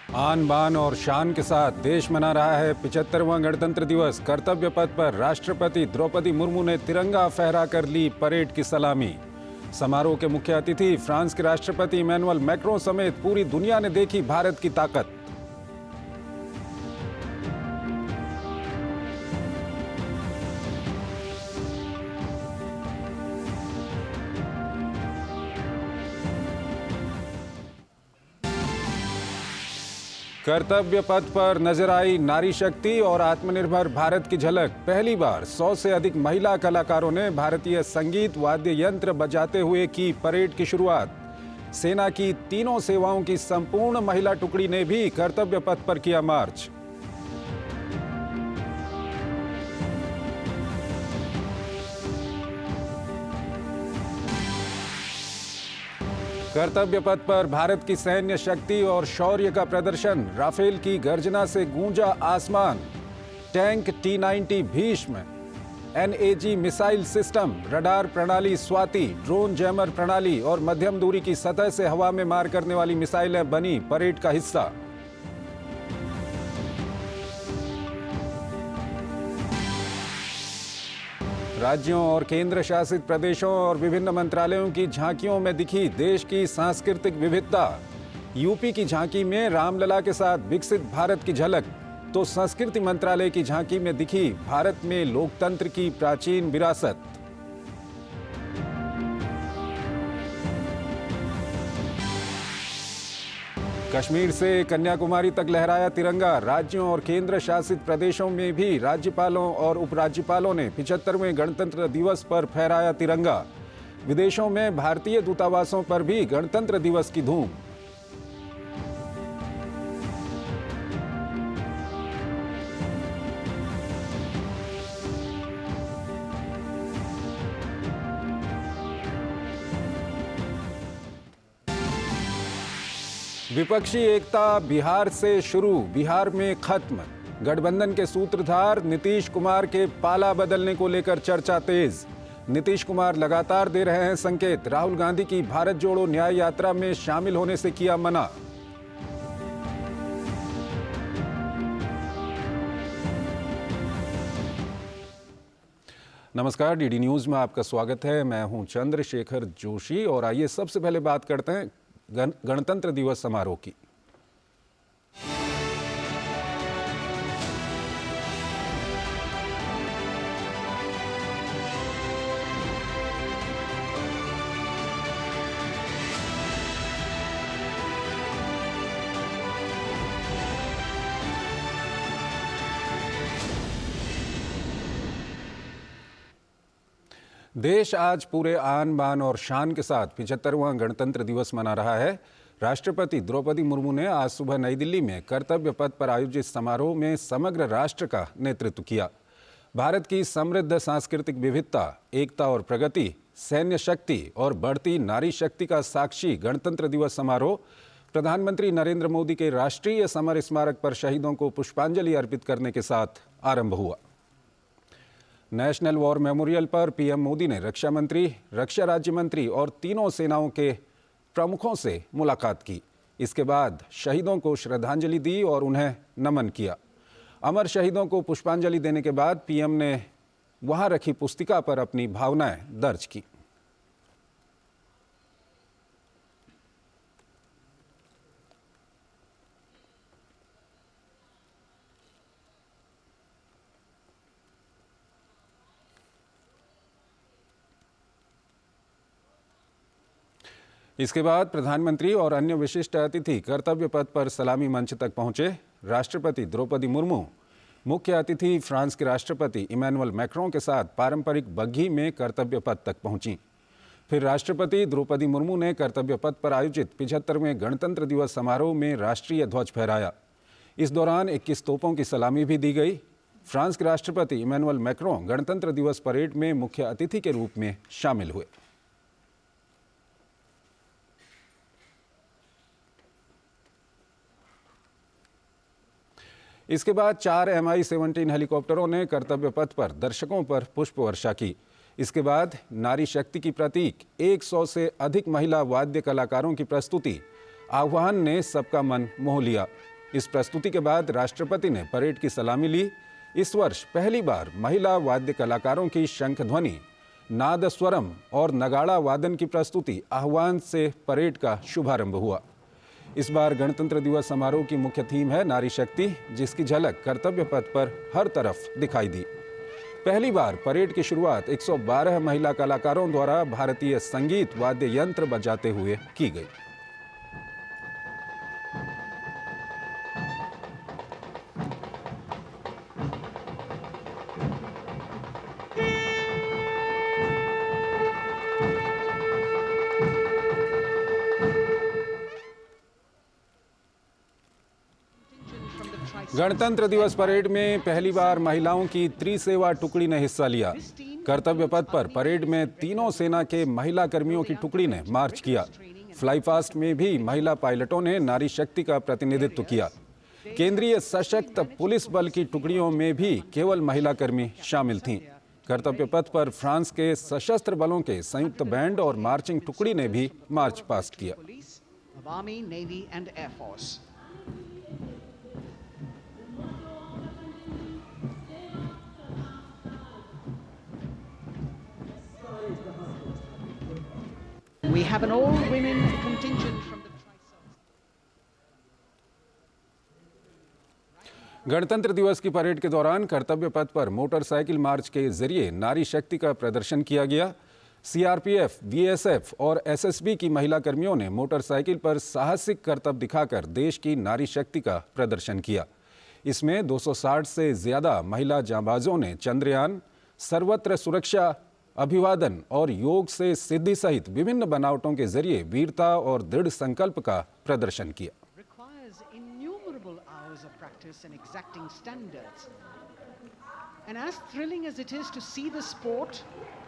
आन बान और शान के साथ देश मना रहा है 75वां गणतंत्र दिवस। कर्तव्य पथ पर राष्ट्रपति द्रौपदी मुर्मू ने तिरंगा फहरा कर ली परेड की सलामी। समारोह के मुख्य अतिथि फ्रांस के राष्ट्रपति इमैनुअल मैक्रों समेत पूरी दुनिया ने देखी भारत की ताकत। कर्तव्य पथ पर नजर आई नारी शक्ति और आत्मनिर्भर भारत की झलक। पहली बार 100 से अधिक महिला कलाकारों ने भारतीय संगीत वाद्य यंत्र बजाते हुए की परेड की शुरुआत। सेना की तीनों सेवाओं की संपूर्ण महिला टुकड़ी ने भी कर्तव्य पथ पर किया मार्च। कर्तव्य पथ पर भारत की सैन्य शक्ति और शौर्य का प्रदर्शन। राफेल की गर्जना से गूंजा आसमान। Tank T-90 Bhishma, NAG missile system, radar प्रणाली स्वाति, ड्रोन जैमर प्रणाली और मध्यम दूरी की सतह से हवा में मार करने वाली मिसाइलें बनी परेड का हिस्सा। राज्यों और केंद्र शासित प्रदेशों और विभिन्न मंत्रालयों की झांकियों में दिखी देश की सांस्कृतिक विविधता। यूपी की झांकी में रामलला के साथ विकसित भारत की झलक, तो संस्कृति मंत्रालय की झांकी में दिखी भारत में लोकतंत्र की प्राचीन विरासत। कश्मीर से कन्याकुमारी तक लहराया तिरंगा। राज्यों और केंद्र शासित प्रदेशों में भी राज्यपालों और उपराज्यपालों ने 75वें गणतंत्र दिवस पर फहराया तिरंगा। विदेशों में भारतीय दूतावासों पर भी गणतंत्र दिवस की धूम। विपक्षी एकता बिहार से शुरू, बिहार में खत्म। गठबंधन के सूत्रधार नीतीश कुमार के पाला बदलने को लेकर चर्चा तेज। नीतीश कुमार लगातार दे रहे हैं संकेत। राहुल गांधी की भारत जोड़ो न्याय यात्रा में शामिल होने से किया मना। नमस्कार, डीडी न्यूज में आपका स्वागत है। मैं हूं चंद्रशेखर जोशी और आइए सबसे पहले बात करते हैं गणतंत्र दिवस समारोह की। देश आज पूरे आन बान और शान के साथ 75वां गणतंत्र दिवस मना रहा है। राष्ट्रपति द्रौपदी मुर्मू ने आज सुबह नई दिल्ली में कर्तव्य पथ पर आयोजित समारोह में समग्र राष्ट्र का नेतृत्व किया। भारत की समृद्ध सांस्कृतिक विविधता, एकता और प्रगति, सैन्य शक्ति और बढ़ती नारी शक्ति का साक्षी गणतंत्र दिवस समारोह प्रधानमंत्री नरेंद्र मोदी के राष्ट्रीय समर स्मारक पर शहीदों को पुष्पांजलि अर्पित करने के साथ आरंभ हुआ। नेशनल वॉर मेमोरियल पर पीएम मोदी ने रक्षा मंत्री, रक्षा राज्य मंत्री और तीनों सेनाओं के प्रमुखों से मुलाकात की। इसके बाद शहीदों को श्रद्धांजलि दी और उन्हें नमन किया। अमर शहीदों को पुष्पांजलि देने के बाद पीएम ने वहां रखी पुस्तिका पर अपनी भावनाएं दर्ज की। इसके बाद प्रधानमंत्री और अन्य विशिष्ट अतिथि कर्तव्य पथ पर सलामी मंच तक पहुंचे। राष्ट्रपति द्रौपदी मुर्मू मुख्य अतिथि फ्रांस के राष्ट्रपति इमैनुअल मैक्रों के साथ पारंपरिक बग्घी में कर्तव्य पथ तक पहुंची। फिर राष्ट्रपति द्रौपदी मुर्मू ने कर्तव्य पथ पर आयोजित 75वें गणतंत्र दिवस समारोह में राष्ट्रीय ध्वज फहराया। इस दौरान 21 तोपों की सलामी भी दी गई। फ्रांस के राष्ट्रपति इमैनुअल मैक्रों गणतंत्र दिवस परेड में मुख्य अतिथि के रूप में शामिल हुए। इसके बाद 4 Mi-17 हेलीकॉप्टरों ने कर्तव्य पथ पर दर्शकों पर पुष्प वर्षा की। इसके बाद नारी शक्ति की प्रतीक 100 से अधिक महिला वाद्य कलाकारों की प्रस्तुति आह्वान ने सबका मन मोह लिया। इस प्रस्तुति के बाद राष्ट्रपति ने परेड की सलामी ली। इस वर्ष पहली बार महिला वाद्य कलाकारों की शंख ध्वनि, नादस्वरम और नगाड़ा वादन की प्रस्तुति आह्वान से परेड का शुभारंभ हुआ। इस बार गणतंत्र दिवस समारोह की मुख्य थीम है नारी शक्ति, जिसकी झलक कर्तव्य पथ पर हर तरफ दिखाई दी। पहली बार परेड की शुरुआत 112 महिला कलाकारों द्वारा भारतीय संगीत वाद्य यंत्र बजाते हुए की गई। गणतंत्र दिवस परेड में पहली बार महिलाओं की त्रिसेवा टुकड़ी ने हिस्सा लिया। कर्तव्य पथ पर परेड में तीनों सेना के महिला कर्मियों की टुकड़ी ने मार्च किया। फ्लाई फास्ट में भी महिला पायलटों ने नारी शक्ति का प्रतिनिधित्व किया। केंद्रीय सशक्त पुलिस बल की टुकड़ियों में भी केवल महिला कर्मी शामिल थीं। कर्तव्य पथ पर फ्रांस के सशस्त्र बलों के संयुक्त बैंड और मार्चिंग टुकड़ी ने भी मार्च पास्ट किया। We have an all-women contingent from the गणतंत्र दिवस की परेड के दौरान कर्तव्य पथ पर मोटरसाइकिल मार्च के जरिए नारी शक्ति का प्रदर्शन किया गया। सीआरपीएफ, बीएसएफ और एसएसबी की महिला कर्मियों ने मोटरसाइकिल पर साहसिक करतब दिखाकर देश की नारी शक्ति का प्रदर्शन किया। इसमें 260 से ज्यादा महिला जांबाजों ने चंद्रयान, सर्वत्र सुरक्षा अभिवादन और योग से सिद्धि सहित विभिन्न बनावटों के जरिए वीरता और दृढ़ संकल्प का प्रदर्शन किया। requires innumerable hours of practice and exacting standards. And as thrilling as it is to see the sport,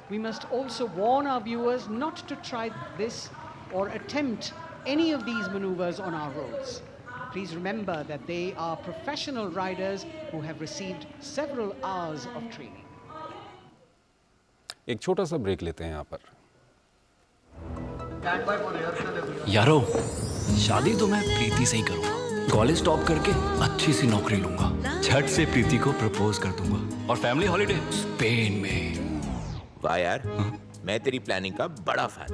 we must also warn our viewers not to try this or attempt any of these maneuvers on our roads. Please remember that they are professional riders who have received several hours of training. एक छोटा सा break लेते हैं यहाँ पर। यारो, शादी तो मैं प्रीति से ही करूंगा। कॉलेज टॉप करके अच्छी सी नौकरी लूंगा, झट से प्रीति को प्रपोज कर दूंगा और फैमिली हॉलिडे स्पेन में। वाह यार, मैं तेरी प्लानिंग का बड़ा फैन।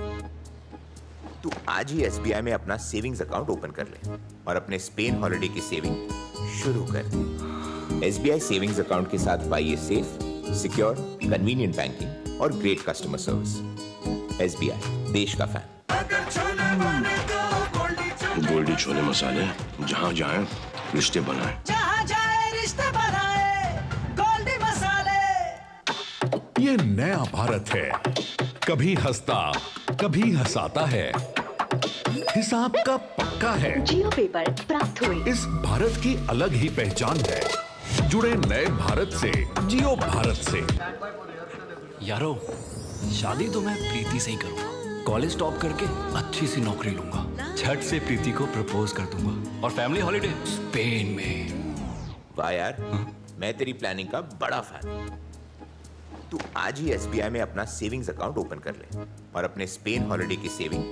तू आज ही एसबीआई में अपना सेविंग्स अकाउंट ओपन कर ले और अपने स्पेन हॉलिडे की सेविंग शुरू कर। एसबीआई सेविंग्स अकाउंट के साथ पाइए सेफ, सिक्योर, कन्वीनियंट बैंकिंग और ग्रेट कस्टमर सर्विस। एसबीआई, देश का फैन। गोल्डी छोले मसाले, जहाँ जाए रिश्ते बनाए, जहाँ जाए रिश्ते बनाए, गोल्डी मसाले। ये नया भारत है, कभी हंसता कभी हंसाता है, हिसाब का पक्का है। जियो पेपर प्राप्त हुए। इस भारत की अलग ही पहचान है। जुड़े नए भारत से, जियो भारत से। यारो, शादी तो मैं प्रीति से ही करूंगा। कॉलेज टॉप करके अच्छी सी नौकरी लूंगा, झट से प्रीति को प्रपोज कर दूंगा और फैमिली हॉलिडे स्पेन में। वाह यार, मैं तेरी प्लानिंग का बड़ा फैन। तू आज ही एसबीआई में अपना सेविंग्स अकाउंट ओपन कर ले और अपने स्पेन हॉलिडे की सेविंग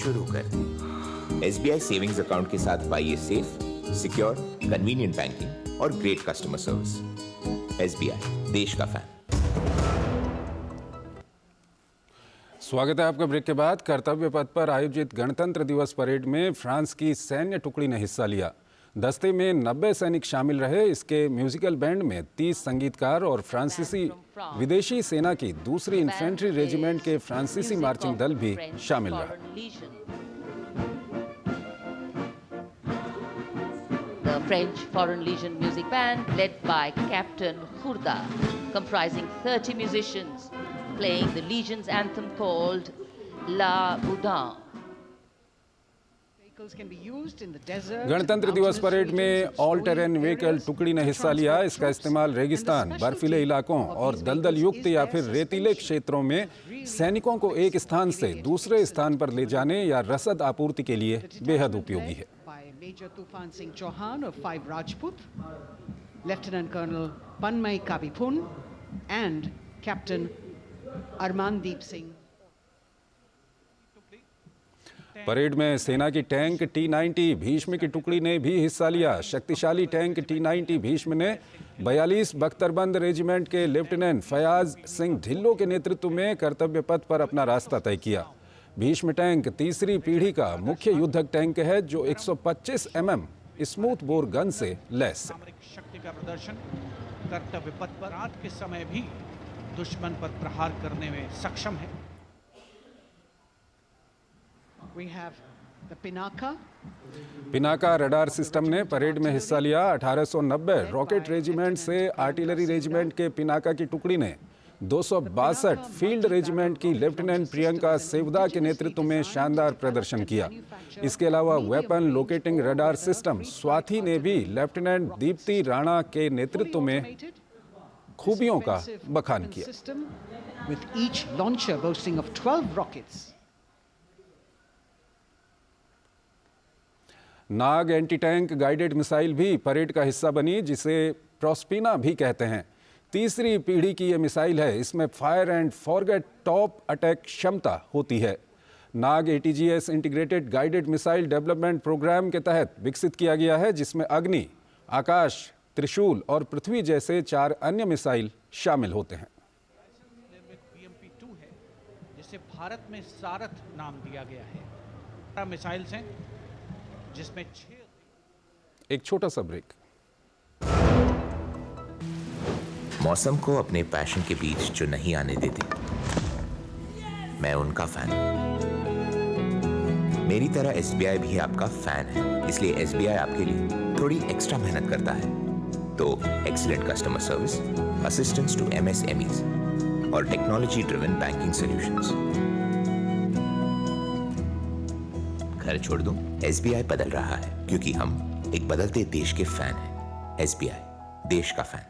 शुरू कर। एसबीआई सेविंग्स अकाउंट के साथ पाइए सेफ, सिक्योर, कन्वीनियंट बैंकिंग और ग्रेट कस्टमर सर्विस। एसबीआई, देश का फैन। स्वागत है आपका ब्रेक के बाद। कर्तव्य पथ पर आयोजित गणतंत्र दिवस परेड में फ्रांस की सैन्य टुकड़ी ने हिस्सा लिया। दस्ते में 90 सैनिक शामिल रहे। इसके म्यूजिकल बैंड में 30 संगीतकार और फ्रांसीसी विदेशी सेना की दूसरी इन्फेंट्री रेजिमेंट के फ्रांसीसी मार्चिंग दल भी शामिल रहा। The French Foreign Legion Music Band, led by Captain Hourda, comprising 30 musicians, playing the Legion's anthem called La Boudin. गणतंत्र दिवस परेड में ऑल टेरेन व्हीकल टुकड़ी ने हिस्सा लिया। इसका इस्तेमाल रेगिस्तान, बर्फीले इलाकों और दलदल युक्त या फिर रेतीले क्षेत्रों में सैनिकों को एक स्थान से दूसरे स्थान पर ले जाने या रसद आपूर्ति के लिए बेहद उपयोगी है। Major Tufan Singh Chauhan of 5 Rajput, Lieutenant Colonel Panmay Kabipun and Captain Armandeep Singh. Parade में सेना की टैंक T-90 भीष्म की टुकड़ी ने भी हिस्सा लिया। शक्तिशाली टैंक T-90 भीष्म ने 42 बख्तरबंद रेजिमेंट के लेफ्टिनेंट फयाज सिंह ढिल्लो के नेतृत्व में कर्तव्य पथ पर अपना रास्ता तय किया। भीष्म टैंक तीसरी पीढ़ी का मुख्य युद्धक टैंक है जो 125 mm स्मूथ बोर गन से लैस है। सामरिक शक्ति का प्रदर्शन कर्तव्य पथ पर रात के समय भी दुश्मन पर प्रहार करने में सक्षम है। We have the Pinaka. Pinaka radar system ने परेड में हिस्सा लिया। 1890 रॉकेट रेजिमेंट से आर्टिलरी रेजिमेंट के पिनाका की टुकड़ी ने 262 फील्ड रेजिमेंट की लेफ्टिनेंट प्रियंका सेवदा के नेतृत्व में शानदार प्रदर्शन किया। इसके अलावा weapon locating radar system Swati ने भी लेफ्टिनेंट दीप्ति राणा के नेतृत्व में खूबियों का बखान किया। System with each launcher boasting of 12 rockets. Nag anti tank guided missile भी परेड का हिस्सा बनी, जिसे प्रोस्पिना भी कहते हैं। तीसरी पीढ़ी की यह मिसाइल है। इसमें fire and forget top attack क्षमता होती है। Nag ATGS integrated guided missile development programme के तहत विकसित किया गया है, जिसमें अग्नि, आकाश, त्रिशूल और पृथ्वी जैसे 4 अन्य मिसाइल शामिल होते हैं। BMP-2 है जिसे भारत में सारथ नाम दिया गया है। मिसाइल्स हैं जिसमें 6। एक छोटा सा ब्रेक। मौसम को अपने पैशन के बीच जो नहीं आने देते, मैं उनका फैन हूं। मेरी तरह SBI भी आपका फैन है, इसलिए SBI आपके लिए थोड़ी एक्स्ट्रा मेहनत करता है। तो excellent customer service, assistance to MSMEs और टेक्नोलॉजी ड्रिवन बैंकिंग सॉल्यूशंस। घर छोड़ दूं, SBI बदल रहा है क्योंकि हम एक बदलते देश के फैन हैं। SBI, देश का फैन।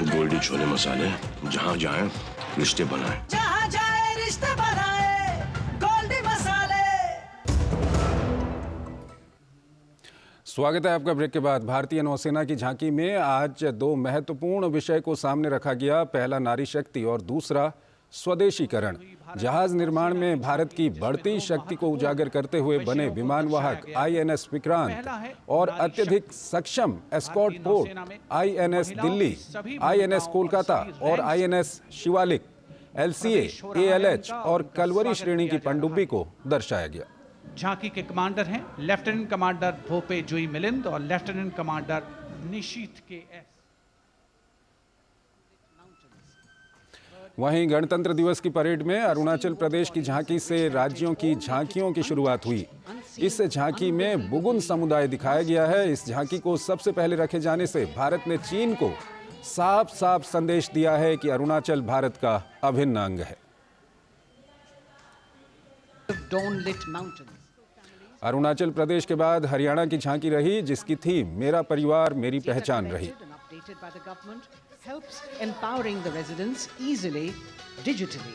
गोल्डी छोले मसाले, जहाँ जाएं रिश्ते बनाएं। जहाँ जाए रिश्ते बनाए गोल्डी मसाले। स्वागत है आपका ब्रेक के बाद। भारतीय नौसेना की झांकी में आज 2 महत्वपूर्ण विषय को सामने रखा गया। पहला नारी शक्ति और दूसरा स्वदेशीकरण। जहाज निर्माण में भारत की बढ़ती शक्ति को उजागर करते हुए बने विमानवाहक INS विक्रांत और अत्यधिक सक्षम escort port INS Delhi, INS Kolkata और INS शिवालिक, LCA, ALH और कलवरी श्रेणी की पनडुब्बी को दर्शाया गया। झांकी के कमांडर हैं लेफ्टिनेंट कमांडर भोपे जुई मिलिंद और लेफ्टिनेंट कमांडर निशीथ KS। वहीं गणतंत्र दिवस की परेड में अरुणाचल प्रदेश की झांकी से राज्यों की झांकियों की शुरुआत हुई। इस झांकी में बुगुन समुदाय दिखाया गया है। इस झांकी को सबसे पहले रखे जाने से भारत ने चीन को साफ साफ संदेश दिया है कि अरुणाचल भारत का अभिन्न अंग है। अरुणाचल प्रदेश के बाद हरियाणा की झांकी रही, जिसकी थीम मेरा परिवार मेरी पहचान रही। Helps empowering the residents easily, digitally,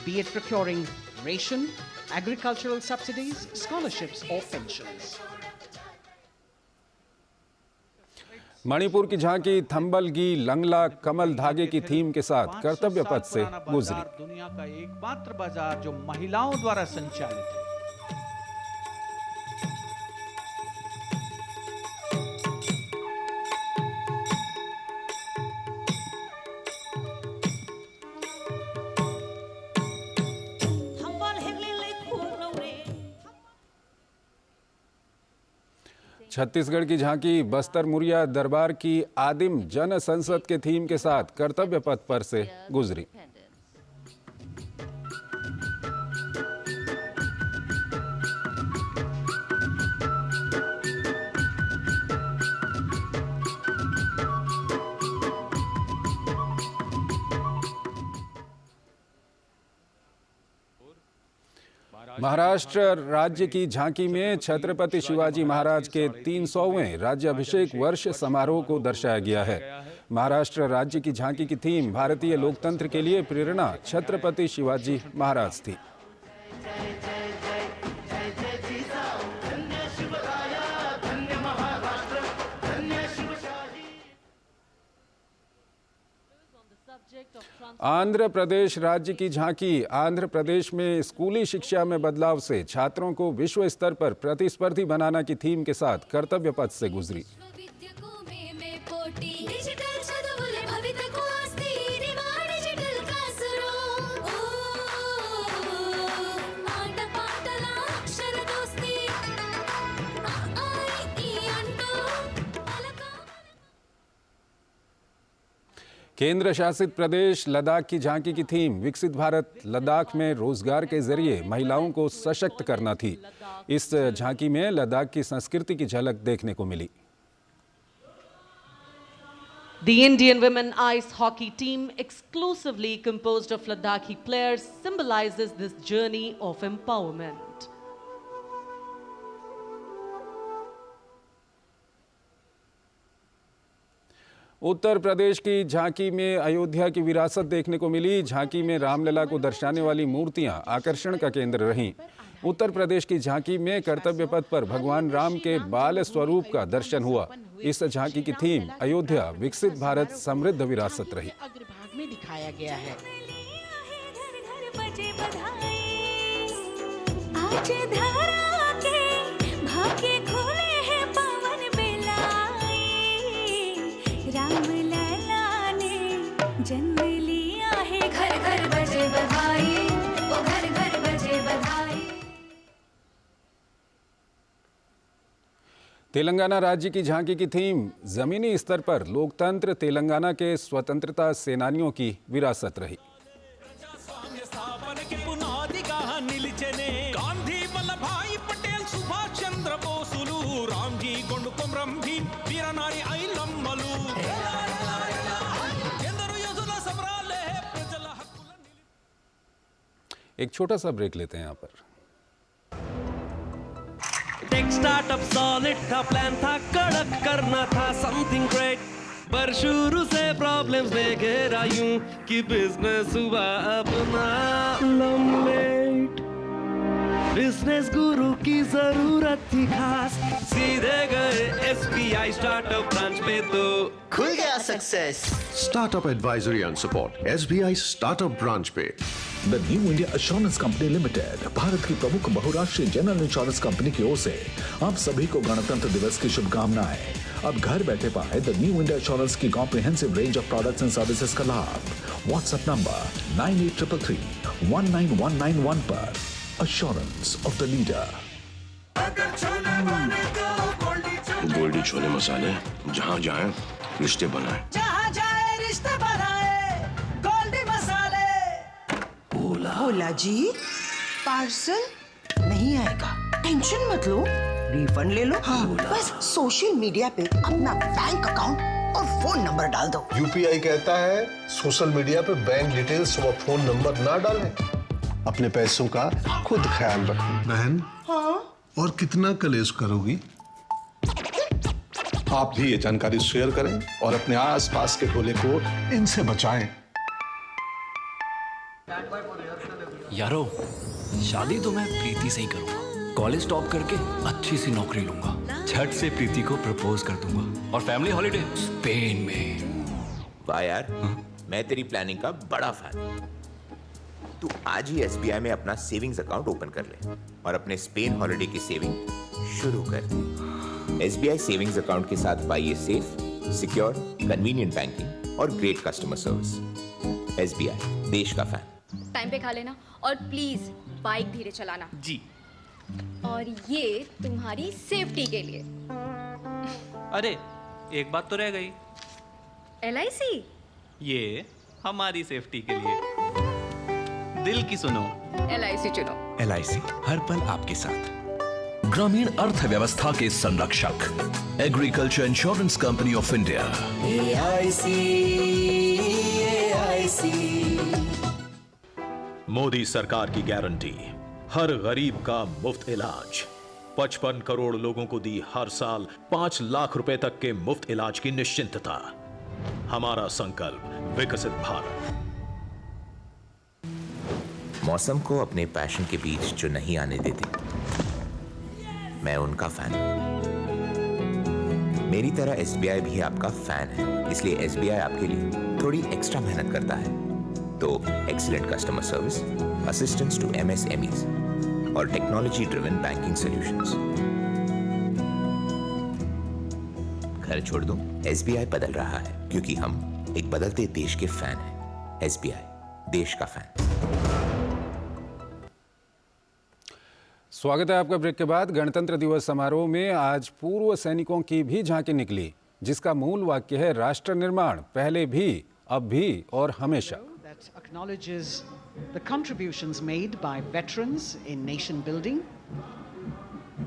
be it procuring ration, agricultural subsidies, scholarships or pensions. Manipur की झांकी थंबलगी लंगला कमल धागे की थीम के साथ कर्तव्य पथ से गुजरी। दुनिया का एकमात्र बाजार जो महिलाओं द्वारा संचालित है। छत्तीसगढ़ की झांकी बस्तर मुरिया दरबार की आदिम जन संसद के थीम के साथ कर्तव्य पथ पर से गुजरी। महाराष्ट्र राज्य की झांकी में छत्रपति शिवाजी महाराज के 300वें राज्याभिषेक वर्ष समारोह को दर्शाया गया है। महाराष्ट्र राज्य की झांकी की थीम भारतीय लोकतंत्र के लिए प्रेरणा छत्रपति शिवाजी महाराज थी। आंध्र प्रदेश राज्य की झांकी। आंध्र प्रदेश में स्कूली शिक्षा में बदलाव से छात्रों को विश्व स्तर पर प्रतिस्पर्धी बनाना की थीम के साथ कर्तव्य पथ से गुजरी। केंद्र शासित प्रदेश लद्दाख की झांकी की थीम विकसित भारत लद्दाख में रोजगार के जरिए महिलाओं को सशक्त करना थी। इस झांकी में लद्दाख की संस्कृति की झलक देखने को मिली। The Indian women ice hockey team, exclusively composed of Ladakhi players, symbolizes this journey of empowerment. Uttar Pradesh की झांकी में अयोध्या की विरासत देखने को मिली। झांकी में रामलला को दर्शाने वाली मूर्तियां आकर्षण का केंद्र रहीं। उत्तर प्रदेश की झांकी में कर्तव्य पथ पर भगवान राम के बाल स्वरूप का दर्शन हुआ। इस झांकी की थीम अयोध्या विकसित भारत समृद्ध विरासत रही। अग्रभाग में दिखाया गया है। जन्म लिया है, घर घर बजे बधाई, ओ घर घर बजे बधाई। तेलंगाना राज्य की झांकी की थीम जमीनी स्तर पर लोकतंत्र तेलंगाना के स्वतंत्रता सेनानियों की विरासत रही। गांधी वल्लभ भाई पटेल, सुभाष चंद्र बोसुलू, रामजी गोंडुकोम रंभी, वीरनारी ऐलम्मलू। एक छोटा सा ब्रेक लेते हैं यहाँ पर। टेक स्टार्टअप सॉलिड था, प्लान था कड़क, करना था समथिंग ग्रेट, पर शुरू से प्रॉब्लम्स ने घेरा यूं कि बिजनेस हुआ अपना लम्बेट। बिजनेस गुरु की जरूरत थी खास, सीधे गए SBI स्टार्टअप ब्रांच पे तो खुल गया success. Startup advisory and support SBI startup branch पे। The new India assurance company limited, Bharat की प्रमुख बहुराष्ट्रीय जनरल इंश्योरेंस कंपनी की ओर से आप सभी को गणतंत्र दिवस की शुभकामनाएं। अब घर बैठे पाए द न्यू इंडिया एश्योरेंस की comprehensive range of products and services का लाभ। व्हाट्सएप नंबर 9833319191 पर। Assurance of the leader. Goldie छोले मसाले, जहाँ जाए रिश्ते बनाए, जहाँ जाए रिश्ते बनाए, गोल्डी मसाले। भोला जी, पार्सल नहीं आएगा, टेंशन मत लो, रिफंड ले लो। हाँ, बस सोशल मीडिया पे अपना बैंक अकाउंट और फोन नंबर डाल दो। UPI कहता है सोशल मीडिया पे बैंक डिटेल्स व फोन नंबर ना डालें। अपने पैसों का खुद ख्याल रखो। बहन, हाँ? और कितना कलेश करोगी? आप भी ये जानकारी शेयर करें और अपने आसपास के टोले को इनसे बचाएं। यारो, शादी तो मैं प्रीति से ही करूंगा। कॉलेज टॉप करके अच्छी सी नौकरी लूंगा, झट से प्रीति को प्रपोज कर दूंगा और फैमिली हॉलिडे स्पेन में। वाह यार, मैं तेरी प्लानिंग का बड़ा फैन। तू आज ही SBI में अपना सेविंग्स अकाउंट ओपन कर ले और अपने स्पेन हॉलिडे की सेविंग शुरू कर। SBI सेविंग्स अकाउंट के साथ पाइए सेफ, सिक्योर, कन्वीनियंट बैंकिंग और ग्रेट कस्टमर सर्विस। SBI, देश का फैन। टाइम पे खा लेना और प्लीज बाइक धीरे चलाना जी। और ये तुम्हारी सेफ्टी के लिए। अरे एक बात तो रह गई। LIC? ये हमारी सेफ्टी के लिए। दिल की सुनो, LIC चुनो। LIC हर पल आपके साथ। ग्रामीण अर्थव्यवस्था के संरक्षक agriculture insurance company of India. AIC। Modi सरकार की गारंटी, हर गरीब का मुफ्त इलाज। 55 करोड़ लोगों को दी हर साल 5 लाख रुपए तक के मुफ्त इलाज की निश्चिंतता। हमारा संकल्प विकसित भारत। मौसम को अपने पैशन के बीच जो नहीं आने देती, मैं उनका फैन हूं। मेरी तरह SBI भी आपका फैन है, इसलिए SBI आपके लिए थोड़ी एक्स्ट्रा मेहनत करता है। तो excellent customer service, assistance to MSMEs और टेक्नोलॉजी ड्रिवन बैंकिंग सॉल्यूशंस। घर छोड़ दूं, SBI बदल रहा है क्योंकि हम एक बदलते देश के फैन हैं। SBI, देश का फैन। स्वागत है आपका। ब्रेक के बाद गणतंत्र दिवस समारोह में आज पूर्व सैनिकों की भी झांकी निकली, जिसका मूल वाक्य है राष्ट्र निर्माण पहले भी, अब भी और हमेशा। That acknowledges the contributions made by veterans in nation building.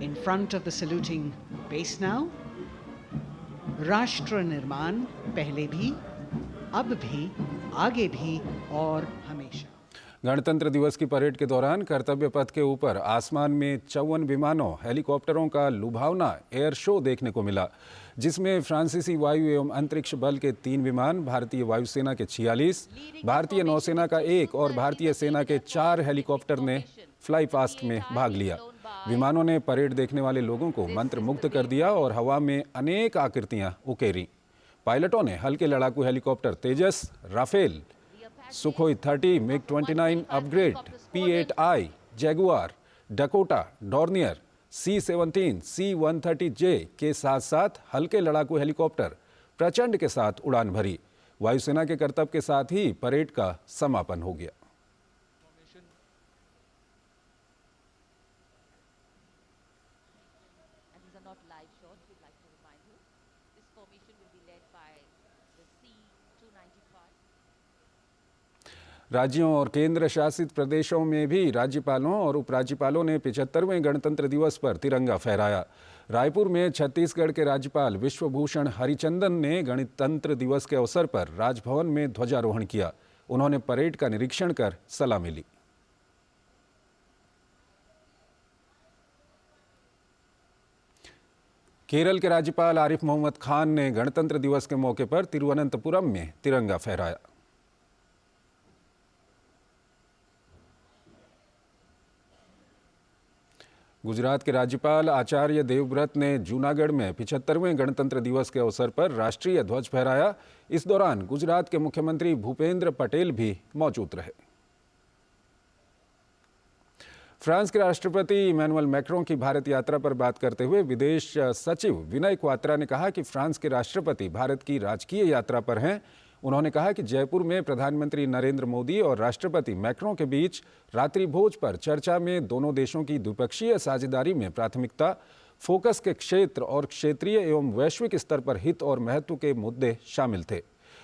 In front of the saluting base now, राष्ट्र निर्माण पहले भी, अब भी, आगे भी और हमेशा। गणतंत्र दिवस की परेड के दौरान कर्तव्य पथ के ऊपर आसमान में 54 विमानों, हेलीकॉप्टरों का लुभावना एयर शो देखने को मिला, जिसमें फ्रांसीसी वायु एवं अंतरिक्ष बल के 3 विमान, भारतीय वायुसेना के 46, भारतीय नौसेना का 1 और भारतीय सेना के 4 हेलीकॉप्टर ने फ्लाई पास्ट में भाग लिया। विमानों ने परेड देखने वाले लोगों को मंत्रमुग्ध कर दिया और हवा में अनेक आकृतियां उकेरी। पायलटों ने हल्के लड़ाकू helicopter Tejas, Rafale, Sukhoi 30, MiG-29 upgrade, P-8I, Jaguar, Dakota, Dornier, C-17, C-130J के साथ साथ हल्के लड़ाकू हेलीकॉप्टर प्रचंड के साथ उड़ान भरी। वायुसेना के करतब के साथ ही परेड का समापन हो गया। राज्यों और केंद्र शासित प्रदेशों में भी राज्यपालों और उपराज्यपालों ने 75वें गणतंत्र दिवस पर तिरंगा फहराया। रायपुर में छत्तीसगढ़ के राज्यपाल विश्वभूषण हरिचंदन ने गणतंत्र दिवस के अवसर पर राजभवन में ध्वजारोहण किया। उन्होंने परेड का निरीक्षण कर सलामी ली। केरल के राज्यपाल आरिफ मोहम्मद खान ने गणतंत्र दिवस के मौके पर तिरुवनंतपुरम में तिरंगा फहराया। गुजरात के राज्यपाल आचार्य देवव्रत ने जूनागढ़ में 75वें गणतंत्र दिवस के अवसर पर राष्ट्रीय ध्वज फहराया। इस दौरान गुजरात के मुख्यमंत्री भूपेंद्र पटेल भी मौजूद रहे। फ्रांस के राष्ट्रपति इमैनुअल मैक्रों की भारत यात्रा पर बात करते हुए विदेश सचिव विनय क्वात्रा ने कहा कि फ्रांस के राष्ट्रपति भारत की राजकीय यात्रा पर हैं। उन्होंने कहा कि जयपुर में प्रधानमंत्री नरेंद्र मोदी और राष्ट्रपति मैक्रों के बीच रात्रि भोज पर चर्चा में दोनों देशों की द्विपक्षीय साझेदारी में प्राथमिकता, फोकस के क्षेत्र और क्षेत्रीय एवं वैश्विक स्तर पर हित और महत्व के मुद्दे शामिल थे।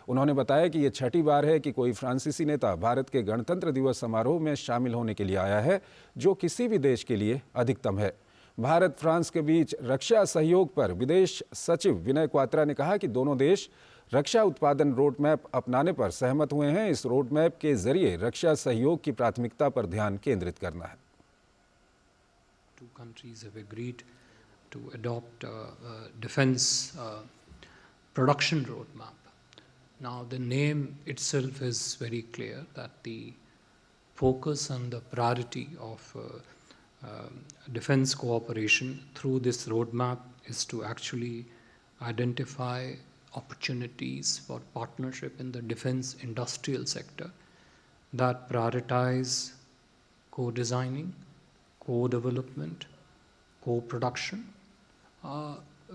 उन्होंने बताया कि ये छठी बार है कि कोई फ्रांसीसी नेता भारत के गणतंत्र दिवस समारोह में शामिल होने के लिए आया है, जो किसी भी देश के लिए अधिकतम है। भारत फ्रांस के बीच रक्षा सहयोग पर विदेश सचिव विनय क्वात्रा ने कहा कि दोनों देश रक्षा उत्पादन रोड मैप अपनाने पर सहमत हुए हैं। इस रोड मैप के जरिए रक्षा सहयोग की प्राथमिकता पर ध्यान केंद्रित करना है। Two countries have agreed to adopt a defense production roadmap. Now the name itself is very clear that the focus and the priority of defense cooperation through this roadmap is to actually identify opportunities for partnership in the defense industrial sector that prioritize co-designing, co-development, co-production,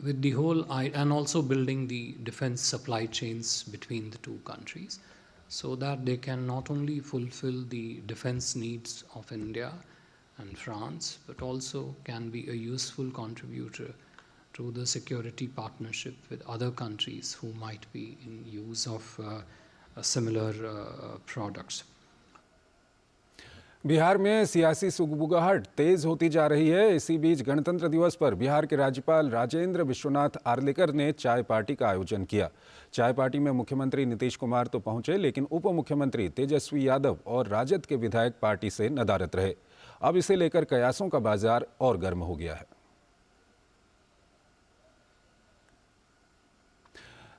with the whole, and also building the defense supply chains between the two countries, so that they can not only fulfill the defense needs of India and France, but also can be a useful contributor to the security partnership with other countries who might be in use of similar products. Bihar में सियासी सुगबुगाहट तेज होती जा रही है। इसी बीच गणतंत्र दिवस पर बिहार के राज्यपाल राजेंद्र विश्वनाथ आर्लेकर ने चाय पार्टी का आयोजन किया। चाय पार्टी में मुख्यमंत्री नीतीश कुमार तो पहुंचे, लेकिन उप मुख्यमंत्री तेजस्वी यादव और राजद के विधायक पार्टी से नदारद रहे। अब इसे लेकर कयासों का बाजार और गर्म हो गया है।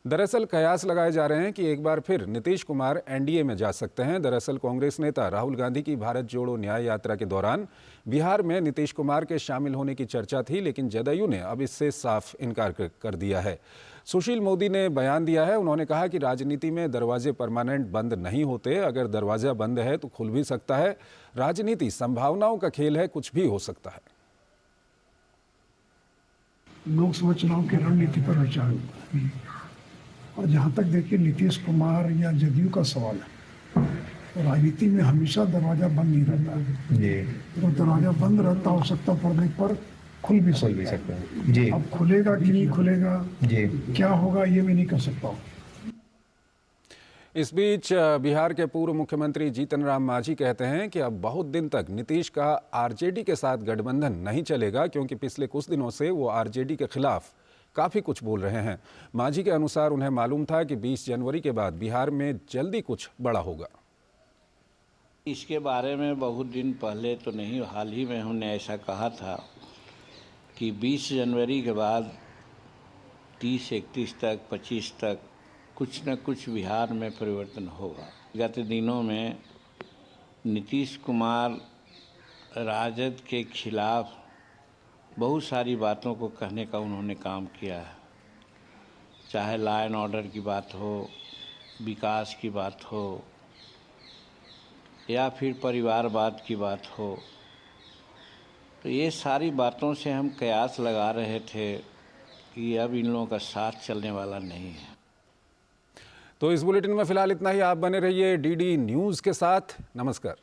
दरअसल कयास लगाए जा रहे हैं कि एक बार फिर नीतीश कुमार एनडीए में जा सकते हैं। दरअसल कांग्रेस नेता राहुल गांधी की भारत जोड़ो न्याय यात्रा के दौरान बिहार में नीतीश कुमार के शामिल होने की चर्चा थी, लेकिन जदयू ने अब इससे साफ इनकार कर दिया है। सुशील मोदी ने बयान दिया है। उन्होंने कहा कि राजनीति में दरवाजे परमानेंट बंद नहीं होते, अगर दरवाजा बंद है तो खुल भी सकता है। राजनीति संभावनाओं का खेल है, कुछ भी हो सकता है। लोकसभा चुनाव की रणनीति पर विचार, और जहाँ तक देखिए नीतीश कुमार या जदयू का सवाल है, तो राजनीति में हमेशा दरवाजा बंद नहीं रहता है। तो दरवाजा बंद रहता, हो सकता पड़ने पर खुल भी सकता है जी। अब खुलेगा कि नहीं खुलेगा जी, क्या होगा ये मैं नहीं कर सकता हूँ। इस बीच बिहार के पूर्व मुख्यमंत्री जीतन राम मांझी कहते हैं कि अब बहुत दिन तक नीतीश का आरजेडी के साथ गठबंधन नहीं चलेगा, क्योंकि पिछले कुछ दिनों से वो आरजेडी के खिलाफ काफ़ी कुछ बोल रहे हैं। मांझी के अनुसार उन्हें मालूम था कि 20 जनवरी के बाद बिहार में जल्दी कुछ बड़ा होगा। इसके बारे में बहुत दिन पहले तो नहीं, हाल ही में हमने ऐसा कहा था कि 20 जनवरी के बाद 30, 31 तक, 25 तक कुछ न कुछ बिहार में परिवर्तन होगा। गत दिनों में नीतीश कुमार राजद के खिलाफ बहुत सारी बातों को कहने का उन्होंने काम किया है, चाहे लॉ एंड ऑर्डर की बात हो, विकास की बात हो, या फिर परिवारवाद की बात हो। तो ये सारी बातों से हम कयास लगा रहे थे कि अब इन लोगों का साथ चलने वाला नहीं है। तो इस बुलेटिन में फिलहाल इतना ही। आप बने रहिए डीडी न्यूज़ के साथ। नमस्कार।